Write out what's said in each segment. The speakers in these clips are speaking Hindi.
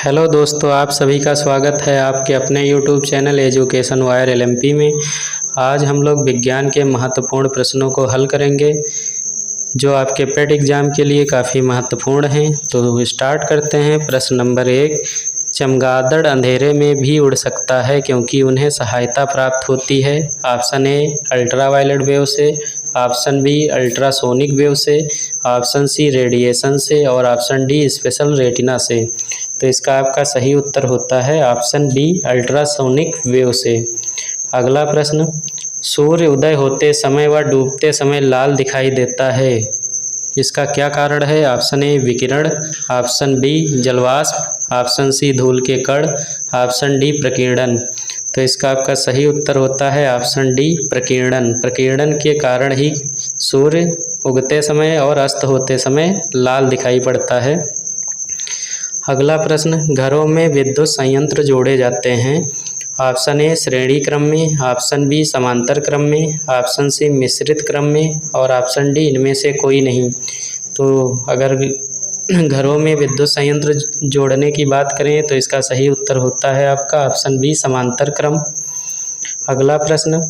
हेलो दोस्तों, आप सभी का स्वागत है आपके अपने YouTube channel education wire LMP में। आज हम लोग विज्ञान के महत्वपूर्ण प्रश्नों को हल करेंगे जो आपके पेट एग्ज़ाम के लिए काफ़ी महत्वपूर्ण हैं। तो स्टार्ट करते हैं। प्रश्न नंबर 1, चमगादड़ अंधेरे में भी उड़ सकता है क्योंकि उन्हें सहायता प्राप्त होती है। ऑप्शन ए अल्ट्रावायलेट वेव से, ऑप्शन बी अल्ट्रासोनिक वेव से, ऑप्शन सी रेडिएशन से और ऑप्शन डी स्पेशल रेटिना से। तो इसका आपका सही उत्तर होता है ऑप्शन बी अल्ट्रासोनिक वेव से। अगला प्रश्न, सूर्य उदय होते समय व डूबते समय लाल दिखाई देता है, इसका क्या कारण है? ऑप्शन ए विकिरण, ऑप्शन बी जलवाष्प, ऑप्शन सी धूल के कण, ऑप्शन डी प्रकीर्णन। तो इसका आपका सही उत्तर होता है ऑप्शन डी प्रकीर्णन। प्रकीर्णन के कारण ही सूर्य उगते समय और अस्त होते समय लाल दिखाई पड़ता है। अगला प्रश्न, घरों में विद्युत संयंत्र जोड़े जाते हैं। ऑप्शन ए श्रेणी क्रम में, ऑप्शन बी समांतर क्रम में, ऑप्शन सी मिश्रित क्रम में और ऑप्शन डी इनमें से कोई नहीं। तो अगर घरों में विद्युत संयंत्र जोड़ने की बात करें तो इसका सही उत्तर होता है आपका ऑप्शन बी समांतर क्रम। अगला प्रश्न,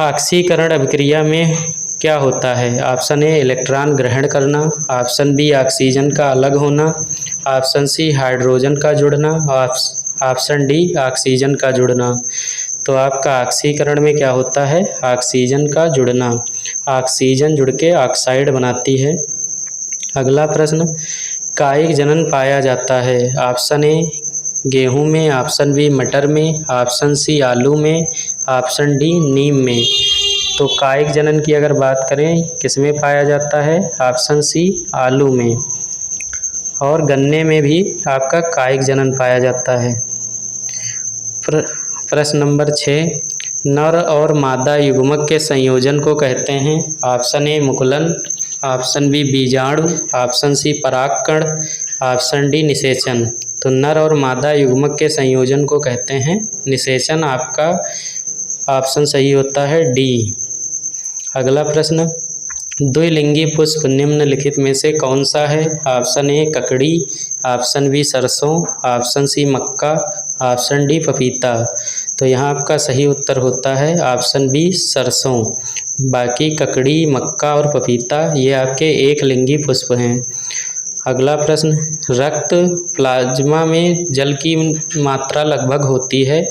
ऑक्सीकरण अभिक्रिया में क्या होता है? ऑप्शन ए इलेक्ट्रॉन ग्रहण करना, ऑप्शन बी ऑक्सीजन का अलग होना, ऑप्शन सी हाइड्रोजन का जुड़ना, ऑप्शन डी ऑक्सीजन का जुड़ना। तो आपका ऑक्सीकरण में क्या होता है? ऑक्सीजन का जुड़ना। ऑक्सीजन जुड़ के ऑक्साइड बनाती है। अगला प्रश्न, कायिक जनन पाया जाता है। ऑप्शन ए गेहूं में, ऑप्शन बी मटर में, ऑप्शन सी आलू में, ऑप्शन डी नीम में। तो कायिक जनन की अगर बात करें किस में पाया जाता है? ऑप्शन सी आलू में। और गन्ने में भी आपका कायिक जनन पाया जाता है। प्रश्न नंबर 6, नर और मादा युग्मक के संयोजन को कहते हैं। ऑप्शन ए मुकुलन, ऑप्शन बी बीजाणु, ऑप्शन सी परागकण, ऑप्शन डी निषेचन। तो नर और मादा युग्मक के संयोजन को कहते हैं निषेचन। आपका ऑप्शन सही होता है डी। अगला प्रश्न, द्विलिंगी पुष्प निम्नलिखित में से कौन सा है? ऑप्शन ए ककड़ी, ऑप्शन बी सरसों, ऑप्शन सी मक्का, ऑप्शन डी पपीता। तो यहाँ आपका सही उत्तर होता है ऑप्शन बी सरसों। बाकी ककड़ी, मक्का और पपीता ये आपके एक लिंगी पुष्प हैं। अगला प्रश्न, रक्त प्लाज्मा में जल की मात्रा लगभग होती है।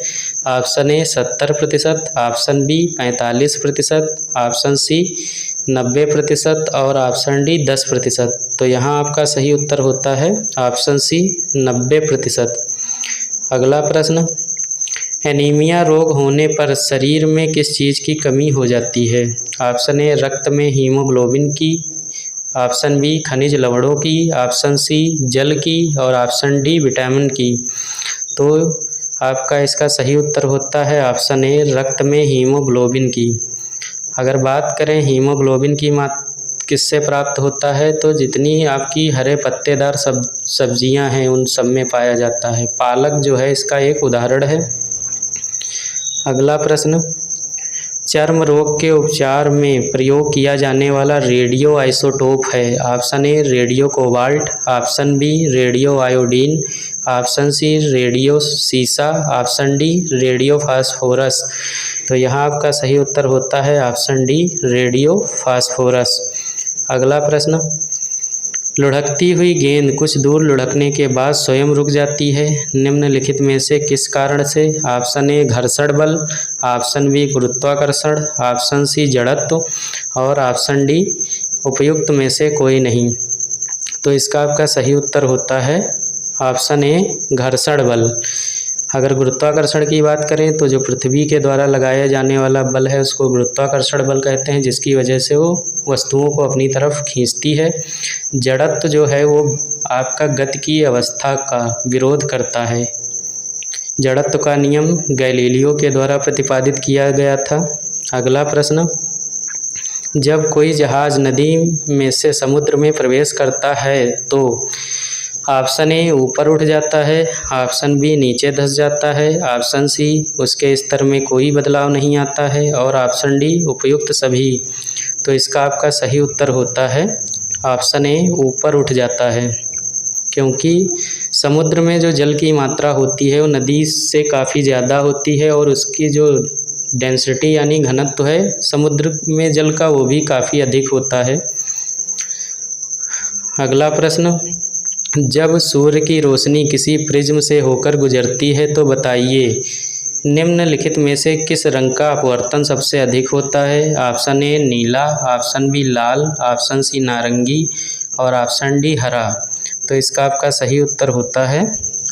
Option A 70%, option B 45%, option C 90% और ऑप्शन डी 10%। तो यहाँ आपका सही उत्तर होता है ऑप्शन सी 90%। अगला प्रश्न, एनीमिया रोग होने पर शरीर में किस चीज़ की कमी हो जाती है? ऑप्शन ए रक्त में हीमोग्लोबिन की, ऑप्शन बी खनिज लवणों की, ऑप्शन सी जल की और ऑप्शन डी विटामिन की। तो आपका इसका सही उत्तर होता है ऑप्शन ए रक्त में हीमोग्लोबिन की। अगर बात करें हीमोग्लोबिन की किससे प्राप्त होता है तो जितनी आपकी हरे पत्तेदार सब्जियां हैं उन सब में पाया जाता है। पालक जो है इसका एक उदाहरण है। अगला प्रश्न, चर्म रोग के उपचार में प्रयोग किया जाने वाला रेडियो आइसोटोप है। Option A radio cobalt, option B radio iodine, option C radio सीसा, ऑप्शन डी रेडियो फास्फोरस। तो यहाँ आपका सही उत्तर होता है ऑप्शन डी रेडियो फास्फोरस। अगला प्रश्न, लुढ़कती हुई गेंद कुछ दूर लुढ़कने के बाद स्वयं रुक जाती है, निम्नलिखित में से किस कारण से? ऑप्शन ए घर्षण बल, ऑप्शन बी गुरुत्वाकर्षण, ऑप्शन सी जड़त्व और ऑप्शन डी उपयुक्त में से कोई नहीं। तो इसका आपका सही उत्तर होता है ऑप्शन ए घर्षण बल। अगर गुरुत्वाकर्षण की बात करें तो जो पृथ्वी के द्वारा लगाया जाने वाला बल है उसको गुरुत्वाकर्षण बल कहते हैं, जिसकी वजह से वो वस्तुओं को अपनी तरफ खींचती है। जड़त्व जो है वो आपका गति की अवस्था का विरोध करता है। जड़त्व का नियम गैलीलियो के द्वारा प्रतिपादित किया गया था। अगला प्रश्न, जब कोई जहाज नदी में से समुद्र में प्रवेश करता है तो ऑप्शन ए ऊपर उठ जाता है, ऑप्शन बी नीचे धंस जाता है, ऑप्शन सी उसके स्तर में कोई बदलाव नहीं आता है और ऑप्शन डी उपयुक्त सभी। तो इसका आपका सही उत्तर होता है ऑप्शन ए ऊपर उठ जाता है। क्योंकि समुद्र में जो जल की मात्रा होती है वो नदी से काफ़ी ज़्यादा होती है और उसकी जो डेंसिटी यानी घनत्व है समुद्र में जल का वो भी काफ़ी अधिक होता है। अगला प्रश्न, जब सूर्य की रोशनी किसी प्रिज्म से होकर गुजरती है तो बताइए निम्नलिखित में से किस रंग का अपवर्तन सबसे अधिक होता है। ऑप्शन ए नीला, ऑप्शन बी लाल, ऑप्शन सी नारंगी और ऑप्शन डी हरा। तो इसका आपका सही उत्तर होता है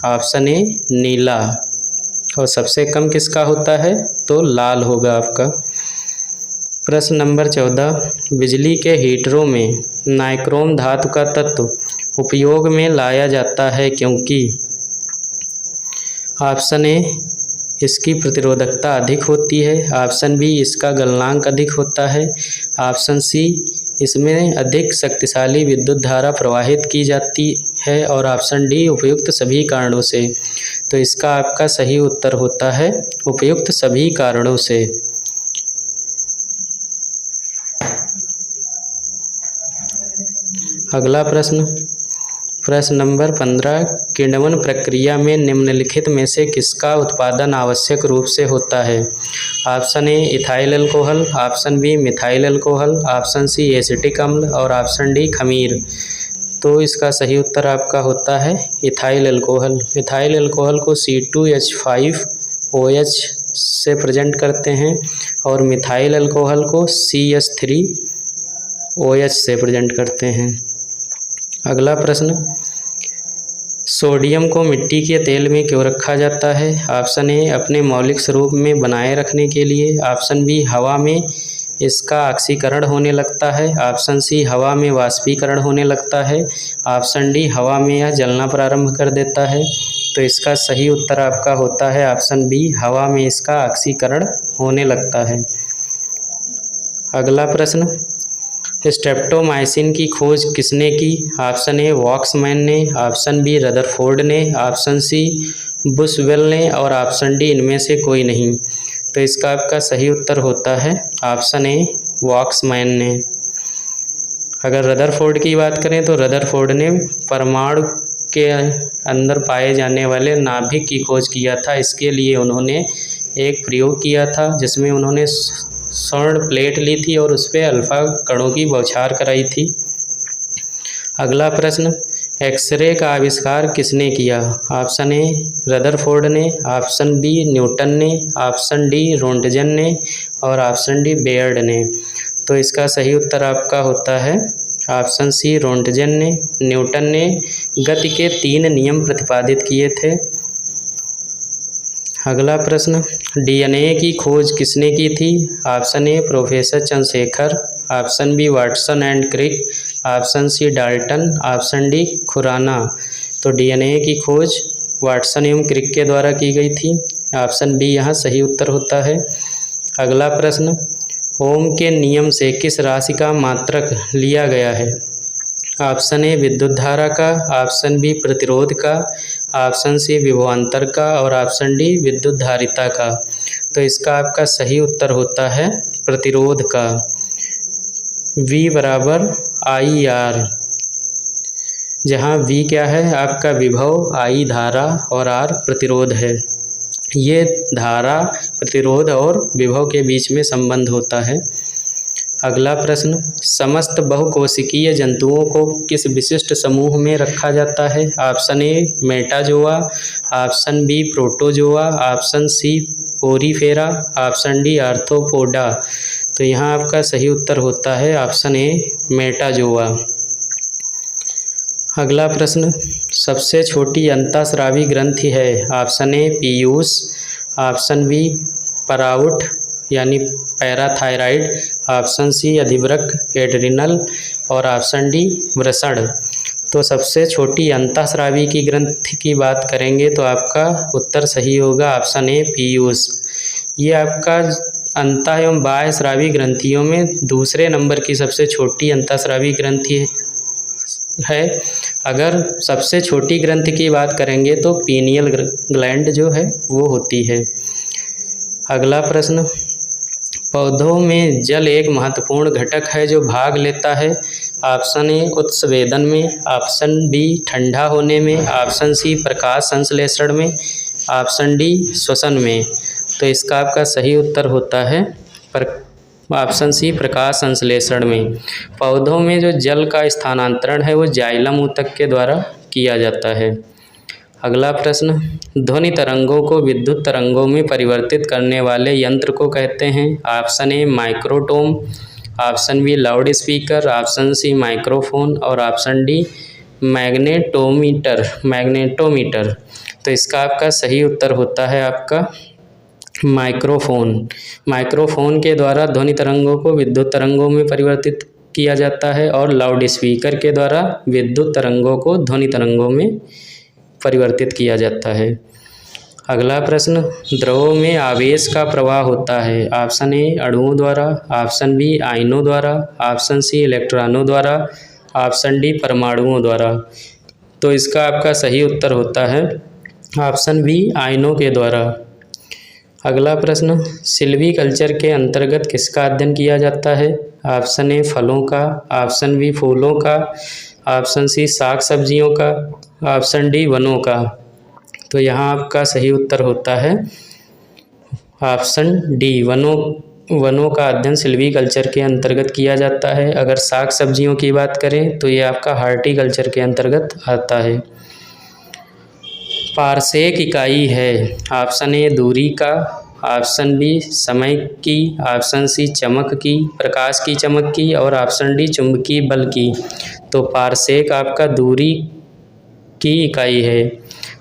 ऑप्शन ए नीला। और सबसे कम किसका होता है तो लाल होगा आपका। प्रश्न नंबर 14, बिजली के हीटरों में नाइक्रोम धातु का तत्व उपयोग में लाया जाता है क्योंकि ऑप्शन ए इसकी प्रतिरोधकता अधिक होती है, ऑप्शन बी इसका गलनांक अधिक होता है, ऑप्शन सी इसमें अधिक शक्तिशाली विद्युत धारा प्रवाहित की जाती है और ऑप्शन डी उपयुक्त सभी कारणों से। तो इसका आपका सही उत्तर होता है उपयुक्त सभी कारणों से। अगला प्रश्न, प्रश्न नंबर 15, किण्वन प्रक्रिया में निम्नलिखित में से किसका उत्पादन आवश्यक रूप से होता है। Option A ethyl alcohol, option B methyl alcohol, option C acetic अम्ल और ऑप्शन डी खमीर। तो इसका सही उत्तर आपका होता है इथाइल अल्कोहल। इथाइल अल्कोहल को C2H5OH से प्रेजेंट करते हैं और मिथाइल अल्कोहल को CH3OH से प्रेजेंट करते हैं। अगला प्रश्न, सोडियम को मिट्टी के तेल में क्यों रखा जाता है। ऑप्शन ए अपने मौलिक स्वरूप में बनाए रखने के लिए, ऑप्शन बी हवा में इसका ऑक्सीकरण होने लगता है, ऑप्शन सी हवा में वाष्पीकरण होने लगता है, ऑप्शन डी हवा में यह जलना प्रारंभ कर देता है। तो इसका सही उत्तर आपका होता है ऑप्शन बी हवा में इसका ऑक्सीकरण होने लगता है। अगला प्रश्न, स्ट्रेप्टोमाइसिन की खोज किसने की। ऑप्शन ए वॉक्समैन ने, ऑप्शन बी रदरफोर्ड ने, ऑप्शन सी बुशवेल ने और ऑप्शन डी इनमें से कोई नहीं। तो इसका आपका सही उत्तर होता है ऑप्शन ए वॉक्समैन ने। अगर रदरफोर्ड की बात करें तो रदरफोर्ड ने परमाणु के अंदर पाए जाने वाले नाभिक की खोज किया था। इसके लिए उन्होंने एक प्रयोग किया था जिसमें उन्होंने स्वर्ण प्लेट ली थी और उस पर अल्फा कणों की बौछार कराई थी। अगला प्रश्न, एक्सरे का आविष्कार किसने किया। ऑप्शन ए रदरफोर्ड ने, ऑप्शन बी न्यूटन ने, ऑप्शन डी रोंटगन ने और ऑप्शन डी बेयर्ड ने। तो इसका सही उत्तर आपका होता है ऑप्शन सी रोंटगन ने। न्यूटन ने गति के 3 नियम प्रतिपादित किए थे। अगला प्रश्न, डीएनए की खोज किसने की थी। Option A professor Chandrashekhar, option B Watson and Crick, option C Dalton, option D Khurana. तो डीएनए की खोज वाटसन एवं क्रिक के द्वारा की गई थी। ऑप्शन बी यहाँ सही उत्तर होता है। अगला प्रश्न, ओम के नियम से किस राशि का मात्रक लिया गया है। ऑप्शन ए विद्युत धारा का, ऑप्शन बी प्रतिरोध का, ऑप्शन सी विभवांतर का और ऑप्शन डी विद्युत धारिता का। तो इसका आपका सही उत्तर होता है प्रतिरोध का। V बराबर IR, जहाँ V क्या है आपका विभव, I धारा और R प्रतिरोध है। ये धारा प्रतिरोध और विभव के बीच में संबंध होता है। अगला प्रश्न, समस्त बहुकोशिकीय जंतुओं को किस विशिष्ट समूह में रखा जाता है। Option A metazoa, option B protozoa, option C porifera, option D arthropoda. तो यहाँ आपका सही उत्तर होता है ऑप्शन ए मेटाजोआ। अगला प्रश्न, सबसे छोटी अंतःस्रावी ग्रंथि है। ऑप्शन ए पीयूष, ऑप्शन बी पराउट यानी पैराथायराइड, ऑप्शन सी अधिवृक्क एड्रिनल और ऑप्शन डी वृषण। तो सबसे छोटी अंतःस्रावी की ग्रंथि की बात करेंगे तो आपका उत्तर सही होगा ऑप्शन ए पीयूष। ये आपका अंतः एवं बाह्य स्रावी ग्रंथियों में दूसरे नंबर की सबसे छोटी अंतःस्रावी ग्रंथि है। अगर सबसे छोटी ग्रंथि की बात करेंगे तो पीनियल ग्लैंड जो है वो होती है। अगला प्रश्न, पौधों में जल एक महत्वपूर्ण घटक है जो भाग लेता है। ऑप्शन ए उत्सवेदन में, ऑप्शन बी ठंडा होने में, ऑप्शन सी प्रकाश संश्लेषण में, ऑप्शन डी श्वसन में। तो इसका आपका सही उत्तर होता है ऑप्शन सी प्रकाश संश्लेषण में। पौधों में जो जल का स्थानांतरण है वो जाइलम ऊतक के द्वारा किया जाता है। अगला प्रश्न, ध्वनि तरंगों को विद्युत तरंगों में परिवर्तित करने वाले यंत्र को कहते हैं। Option A microtome, option B loud speaker, option C microphone और ऑप्शन डी मैग्नेटोमीटर। तो इसका आपका सही उत्तर होता है आपका माइक्रोफोन। माइक्रोफोन के द्वारा ध्वनि तरंगों को विद्युत तरंगों में परिवर्तित किया जाता है और लाउड स्पीकर के द्वारा विद्युत तरंगों को ध्वनि तरंगों में परिवर्तित किया जाता है। अगला प्रश्न, द्रवों में आवेश का प्रवाह होता है। ऑप्शन ए अणुओं द्वारा, ऑप्शन बी आयनों द्वारा, ऑप्शन सी इलेक्ट्रॉनों द्वारा, ऑप्शन डी परमाणुओं द्वारा। तो इसका आपका सही उत्तर होता है ऑप्शन बी आयनों के द्वारा। अगला प्रश्न, सिल्वीकल्चर के अंतर्गत किसका अध्ययन किया जाता है। ऑप्शन ए फलों का, ऑप्शन बी फूलों का, ऑप्शन सी साग सब्जियों का, ऑप्शन डी वनों का। तो यहाँ आपका सही उत्तर होता है ऑप्शन डी वनों का अध्ययन सिल्वीकल्चर के अंतर्गत किया जाता है। अगर साग सब्जियों की बात करें तो ये आपका हार्टिकल्चर के अंतर्गत आता है। पारसेक इकाई है। ऑप्शन ए दूरी का, ऑप्शन बी समय की, ऑप्शन सी चमक की, प्रकाश की चमक की और ऑप्शन डी चुंबकीय बल की। तो पारसेक आपका दूरी की इकाई है।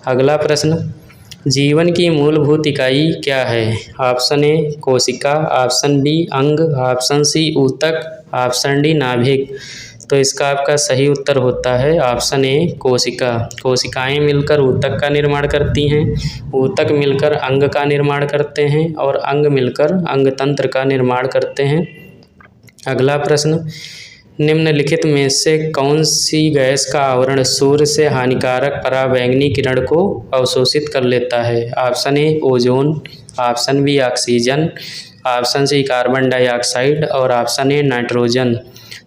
अगला प्रश्न, जीवन की मूलभूत इकाई क्या है। ऑप्शन ए कोशिका, ऑप्शन बी अंग, ऑप्शन सी ऊतक, ऑप्शन डी नाभिक। तो इसका आपका सही उत्तर होता है ऑप्शन ए कोशिका। कोशिकाएं मिलकर ऊतक का निर्माण करती हैं, ऊतक मिलकर अंग का निर्माण करते हैं और अंग मिलकर अंगतंत्र का निर्माण करते हैं। अगला प्रश्न, निम्नलिखित में से कौन सी गैस का आवरण सूर्य से हानिकारक पराबैंगनी किरण को अवशोषित कर लेता है। Option A ozone, option B oxygen, option C carbon dioxide और ऑप्शन ए नाइट्रोजन।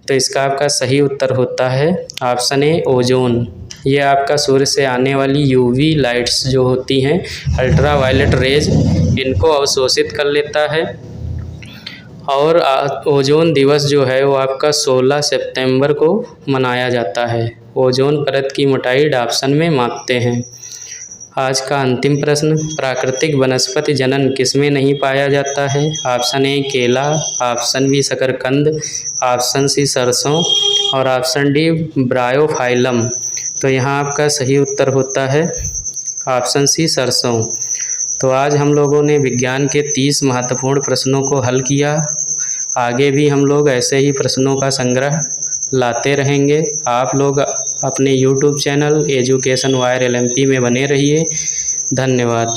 तो इसका आपका सही उत्तर होता है ऑप्शन ए ओजोन। ये आपका सूर्य से आने वाली यूवी लाइट्स जो होती हैं, अल्ट्रावायलेट रेज, इनको अवशोषित कर लेता है। और ओजोन दिवस जो है वो आपका 16 सितंबर को मनाया जाता है। ओजोन परत की मोटाई डाप्सन में मापते हैं। आज का अंतिम प्रश्न, प्राकृतिक वनस्पति जनन किसमें नहीं पाया जाता है। ऑप्शन ए केला, ऑप्शन बी शकरकंद, ऑप्शन सी सरसों और ऑप्शन डी ब्रायोफाइलम। तो यहाँ आपका सही उत्तर होता है ऑप्शन सी सरसों। तो आज हम लोगों ने विज्ञान के 30 महत्वपूर्ण प्रश्नों को हल किया। आगे भी हम लोग ऐसे ही प्रश्नों का संग्रह लाते रहेंगे। आप लोग अपने YouTube channel education wire LMP में बने रहिए। धन्यवाद।